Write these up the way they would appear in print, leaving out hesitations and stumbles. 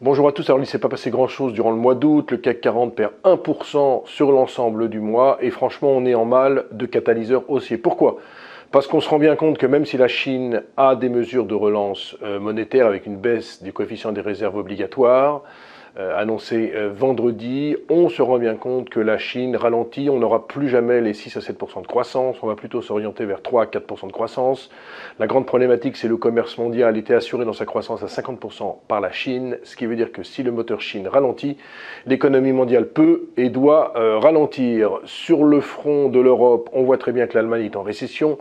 Bonjour à tous, alors il ne s'est pas passé grand chose durant le mois d'août, le CAC 40 perd 1% sur l'ensemble du mois et franchement on est en mal de catalyseur haussier. Pourquoi? Parce qu'on se rend bien compte que même si la Chine a des mesures de relance monétaire avec une baisse du coefficient des réserves obligatoires, annoncé vendredi, on se rend bien compte que la Chine ralentit, on n'aura plus jamais les 6 à 7% de croissance, on va plutôt s'orienter vers 3 à 4% de croissance. La grande problématique, c'est le commerce mondial était assuré dans sa croissance à 50% par la Chine, ce qui veut dire que si le moteur Chine ralentit, l'économie mondiale peut et doit ralentir. Sur le front de l'Europe, on voit très bien que l'Allemagne est en récession,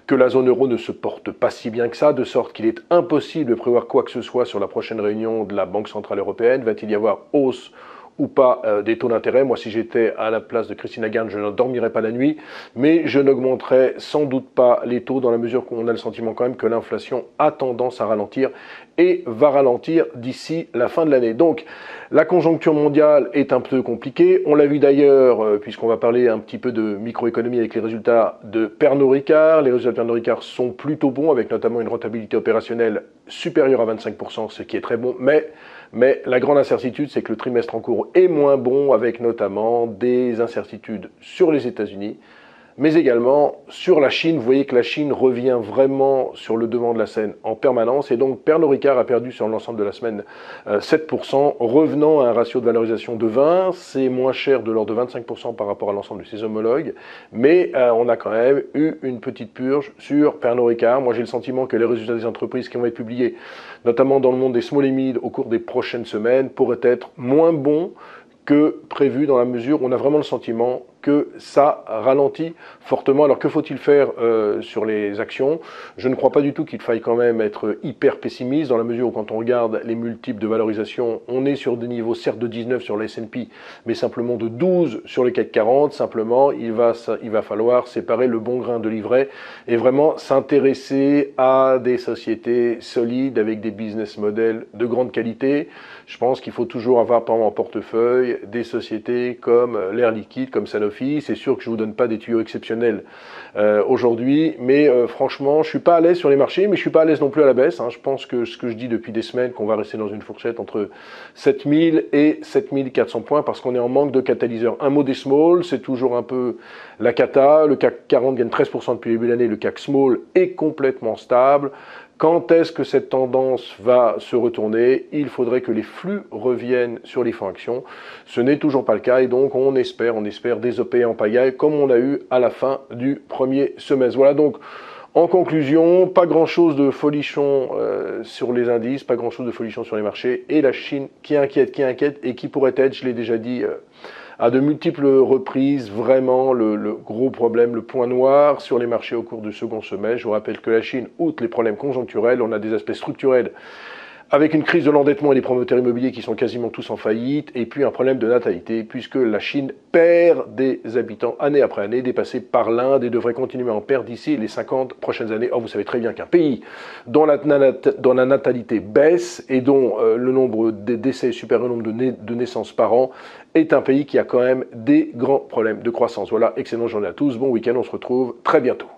que la zone euro ne se porte pas si bien que ça, de sorte qu'il est impossible de prévoir quoi que ce soit sur la prochaine réunion de la Banque Centrale Européenne. Va-t-il y avoir hausse ou pas des taux d'intérêt? Moi, si j'étais à la place de Christine Lagarde, je ne dormirais pas la nuit, mais je n'augmenterais sans doute pas les taux dans la mesure qu'on a le sentiment quand même que l'inflation a tendance à ralentir et va ralentir d'ici la fin de l'année. Donc, la conjoncture mondiale est un peu compliquée. On l'a vu d'ailleurs, puisqu'on va parler un petit peu de microéconomie avec les résultats de Pernod Ricard. Les résultats de Pernod Ricard sont plutôt bons, avec notamment une rentabilité opérationnelle supérieure à 25%, ce qui est très bon, mais la grande incertitude, c'est que le trimestre en cours est moins bon, avec notamment des incertitudes sur les États-Unis, mais également sur la Chine. Vous voyez que la Chine revient vraiment sur le devant de la scène en permanence, et donc Pernod Ricard a perdu sur l'ensemble de la semaine 7%, revenant à un ratio de valorisation de 20, c'est moins cher de l'ordre de 25% par rapport à l'ensemble de ses homologues, mais on a quand même eu une petite purge sur Pernod Ricard. Moi j'ai le sentiment que les résultats des entreprises qui vont être publiés, notamment dans le monde des small et mid au cours des prochaines semaines, pourraient être moins bons que prévu, dans la mesure où on a vraiment le sentiment que ça ralentit fortement. Alors que faut-il faire sur les actions? Je ne crois pas du tout qu'il faille quand même être hyper pessimiste, dans la mesure où quand on regarde les multiples de valorisation, on est sur des niveaux certes de 19 sur le S&P, mais simplement de 12 sur le CAC 40. Simplement, il va falloir séparer le bon grain de l'ivraie et vraiment s'intéresser à des sociétés solides avec des business models de grande qualité. Je pense qu'il faut toujours avoir par exemple en portefeuille des sociétés comme l'Air Liquide, comme Sanofi. C'est sûr que je ne vous donne pas des tuyaux exceptionnels aujourd'hui, mais franchement, je suis pas à l'aise sur les marchés, mais je suis pas à l'aise non plus à la baisse. Je pense que ce que je dis depuis des semaines, qu'on va rester dans une fourchette entre 7000 et 7400 points, parce qu'on est en manque de catalyseurs. Un mot des small, c'est toujours un peu la cata. Le CAC 40 gagne 13% depuis le début de l'année, le CAC small est complètement stable. Quand est-ce que cette tendance va se retourner? Il faudrait que les flux reviennent sur les fonds actions. Ce n'est toujours pas le cas et donc on espère des OP en pagaille comme on a eu à la fin du premier semestre. Voilà donc en conclusion, pas grand-chose de folichon sur les indices, pas grand-chose de folichon sur les marchés et la Chine qui inquiète et qui pourrait être, je l'ai déjà dit, à de multiples reprises, vraiment le gros problème, le point noir sur les marchés au cours du second semestre. Je vous rappelle que la Chine, outre les problèmes conjoncturels, on a des aspects structurels avec une crise de l'endettement et des promoteurs immobiliers qui sont quasiment tous en faillite, et puis un problème de natalité, puisque la Chine perd des habitants année après année, dépassée par l'Inde, et devrait continuer à en perdre d'ici les 50 prochaines années. Or, vous savez très bien qu'un pays dont la natalité baisse et dont le nombre de décès est supérieur au nombre de naissances par an est un pays qui a quand même des grands problèmes de croissance. Voilà, excellente journée à tous, bon week-end, on se retrouve très bientôt.